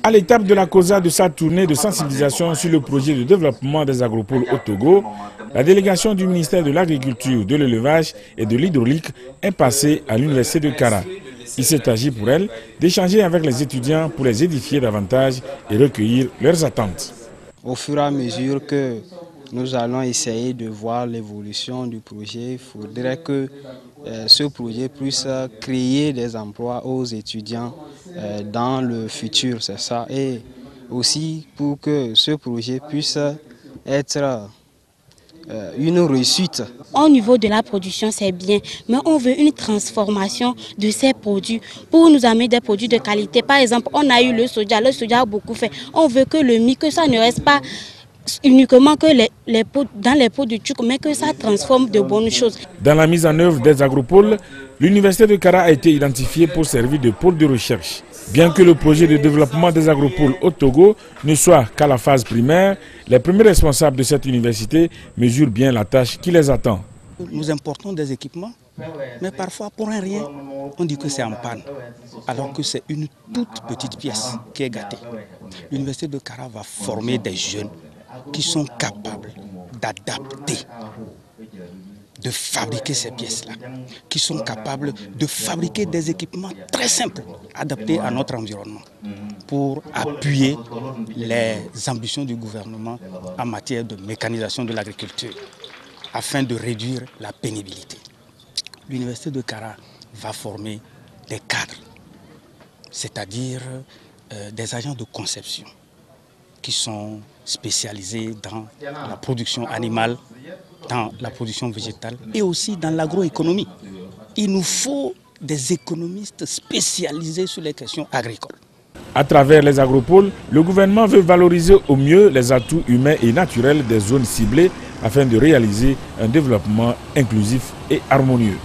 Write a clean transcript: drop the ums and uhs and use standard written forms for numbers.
À l'étape de la causa de sa tournée de sensibilisation sur le projet de développement des agropoles au Togo, la délégation du ministère de l'Agriculture, de l'Élevage et de l'Hydraulique est passée à l'université de Kara. Il s'est agi pour elle d'échanger avec les étudiants pour les édifier davantage et recueillir leurs attentes. Au fur et à mesure que nous allons essayer de voir l'évolution du projet, il faudrait que ce projet puisse créer des emplois aux étudiants dans le futur, c'est ça. Et aussi pour que ce projet puisse être une réussite. Au niveau de la production, c'est bien, mais on veut une transformation de ces produits pour nous amener des produits de qualité. Par exemple, on a eu le soja a beaucoup fait. On veut que le mie, que ça ne reste pas uniquement que dans les pots de tuque, mais que ça transforme de bonnes choses. Dans la mise en œuvre des agropoles, l'université de Kara a été identifiée pour servir de pôle de recherche. Bien que le projet de développement des agropoles au Togo ne soit qu'à la phase primaire, les premiers responsables de cette université mesurent bien la tâche qui les attend. Nous importons des équipements, mais parfois pour un rien, on dit que c'est en panne, alors que c'est une toute petite pièce qui est gâtée. L'université de Kara va former des jeunes qui sont capables d'adapter, de fabriquer ces pièces-là, qui sont capables de fabriquer des équipements très simples, adaptés à notre environnement, pour appuyer les ambitions du gouvernement en matière de mécanisation de l'agriculture, afin de réduire la pénibilité. L'université de Kara va former des cadres, c'est-à-dire des agents de conception, qui sont spécialisés dans la production animale, dans la production végétale et aussi dans l'agroéconomie. Il nous faut des économistes spécialisés sur les questions agricoles. À travers les agropoles, le gouvernement veut valoriser au mieux les atouts humains et naturels des zones ciblées afin de réaliser un développement inclusif et harmonieux.